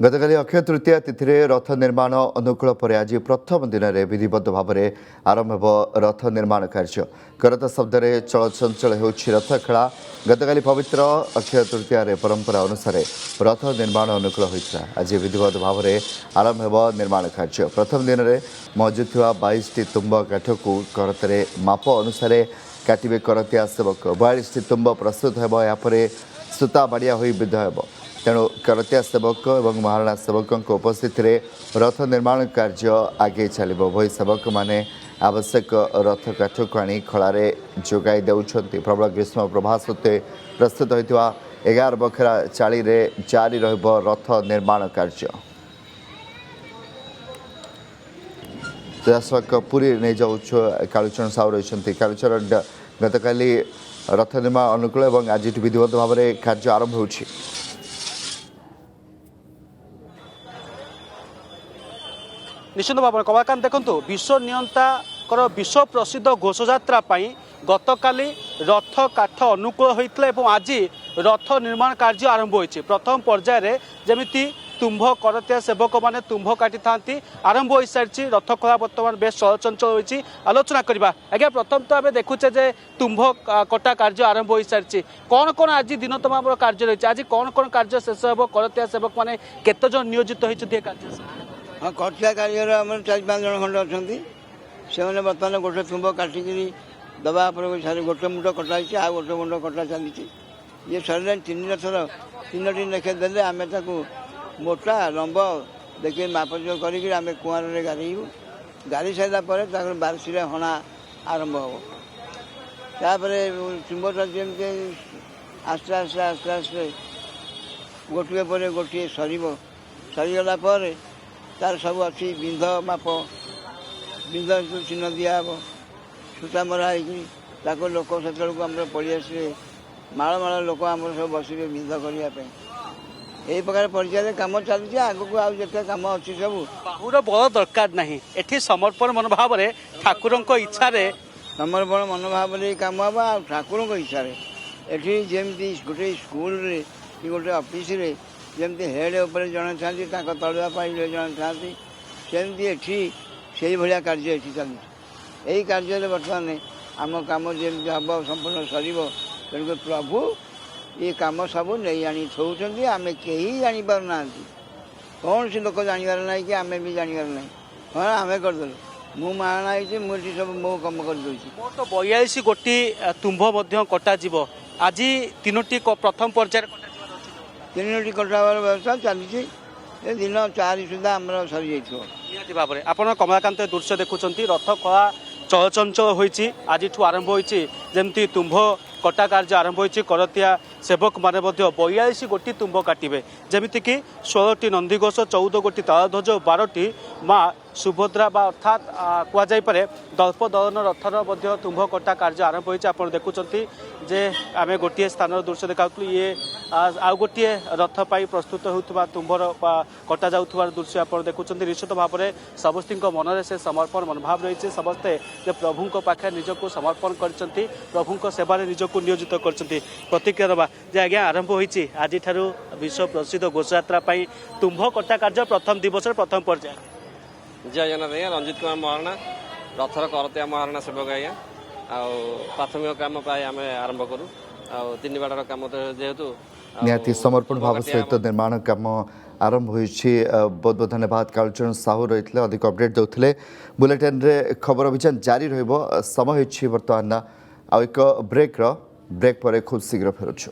गतकाली अक्षय तृतीया तिथि में रथ निर्माण अनुकूल पर आज प्रथम दिन में विधिवत भाव में आरंभ हो रथ निर्माण कार्य। करत शब्द चलचंचल हो रथ खेला। गतकाली पवित्र अक्षय तृतीया परंपरा अनुसार रथ निर्माण अनुकूल होता। आज विधिवत भाव में आरंभ हो निर्माण कार्य। प्रथम दिन में मौजूद 22टी तुम्ब काठ को करतरे माप अनुसार काटे करतिया सेवक। 42टी तुम्ब प्रस्तुत हो यापर सूता बाड़िया हो विध हो। तेणु करतिया सेवक और महाराणा सेवक उपस्थित रथ निर्माण कार्य आगे चलो। वही सेवक माने आवश्यक रथ काठ को आनी खलार जोगाई देउछंती। प्रबल ग्रीष्म प्रभा सत्वे प्रस्तुत होता 11 बखरा चाली जारी रथ निर्माण कार्य। दर्शक पुरी नहीं जाऊँ कालुचरण साहू रही। कालुचरण गतकाली रथ निर्माण अनुकूल और आज विधिवत भाव में कार्य आरंभ हो। निश्चित भाव में कलाकांत देखो विश्व नियंता विश्व प्रसिद्ध घोषयात्रा गतकाली रथ काठ अनुकूल होता है। आज रथ निर्माण कार्य आरंभ हो। प्रथम पर्यायर जमी तुम्भ करतिया सेवक मैंने तुम्भ काटी था आरंभ हो सारी। रथ खोला बर्तमान बेस चलचंचल होती। आलोचना करवा आज्ञा प्रथम तो आम देखुचे जे तुम्भ कटा कार्य आरंभ हो सारी। कौन कौन आज दिन तमाम कार्य रही। आज कौन कौन कार्य शेष हो। करतिया सेवक मैंने केत जन नियोजित होती कार्य। हाँ कटिया कार्य आम 4-5 जन खंड अच्छा से बर्तमान गोटे तुम्ब काटिक दबा सारे गोटे मुंड कटाई आ गोटे मुंड कटा चली। ये सर 3 रथर 3टी लेखे देले आम मोटा लंब देखिए मापजोग करें कुआर गाड़ू। गाड़ी सारापर बारसी हणा आरंभ हो। तापर तुम्बटा जमी आस्ते आस्ते आस्ते आस्ते गोटे पर गोटे सरीगला तार सब अच्छी बिंध माप बिंध चिन्ह दिहब सूता मरा हो लोक से पड़ी आसवे माड़ माड़ लोक आम सब बसवे बिंध करने यही प्रकार पर्याय कम चलती। आग को आउ जिते कम अच्छी सब बाहुर बल दरकार ना ये समर्पण मनोभाव ठाकुर इच्छा समर्पण मनोभाव कम हम आ ठाकुर इच्छा ये जमी गोटे स्कूल कि गोटे ऑफिस रे जमी हेड उपर जड़े था तलवाई जड़े था सेमती एटी से भाया कार्य चलती। यही कार्य बर्तमान आम कम जमी हम संपूर्ण सर तेणुक प्रभु ये कम सब नहीं आनी थोड़ी आम कहीं जापार ना कौन सी लोक जानवर ना कि आम भी जानवर ना। हाँ आम करदेल मु महाराणा होती मुझे सब मो कम कर तो 42 गोटी तुम्भ कटा आज 3टी प्रथम पर्यायर 3टी कटावर व्यवस्था चली। दिन 4 सुधा आम सरी जाइए। निहाती भाव में आप कमलाकांत दृश्य देखुं रथ कला चलचंचल होती। आज आरंभ होती जमी तुम्भ कटा कार्य आरंभ होती। करतिया सेवक माने 42 गोटी तुम्भ काटे जमीक 16टी नंदीघोष 14 गोटी तालध्वज 12टी माँ सुभद्रा अर्थात कहुपे दल्प दलन रथर तुम्भ कटा कार्य आरंभ होती। आप देखुं जे आम गोटे स्थान दृश्य देखा ये आउ गोटे रथ पाई प्रस्तुत होता तुम्भर कटा जाऊा दृश्य आप देखुं। निश्चित भाव में समस्त मन से समर्पण मनोभाव रही। समस्ते प्रभु पाखे निजक समर्पण कर प्रभु सेवार निजक नियोजित कर प्रतिक्रिया दबा जे आज्ञा आरंभ होती। आज विश्व प्रसिद्ध घोषयात्रा तुम्भ कटा कार्य प्रथम दिवस प्रथम पर्याय। जय जगन्नाथ आज्ञा रंजित कुमार महाराणा रथर करतिया महाराणा सेवक आज्ञा प्राथमिक काम प्राय आम आरंभ करूँ 3 बाड़र कम जेहेतु निहाती समर्पण भाव सहित निर्माण काम आरंभ होती। बहुत बहुत धन्यवाद। कालचरण साहू रही अधिक अपडेट देते बुलेटिन रे खबर अभियान जारी समय बर्तमान आउ एक ब्रेक पर खूब शीघ्र फेरुछु।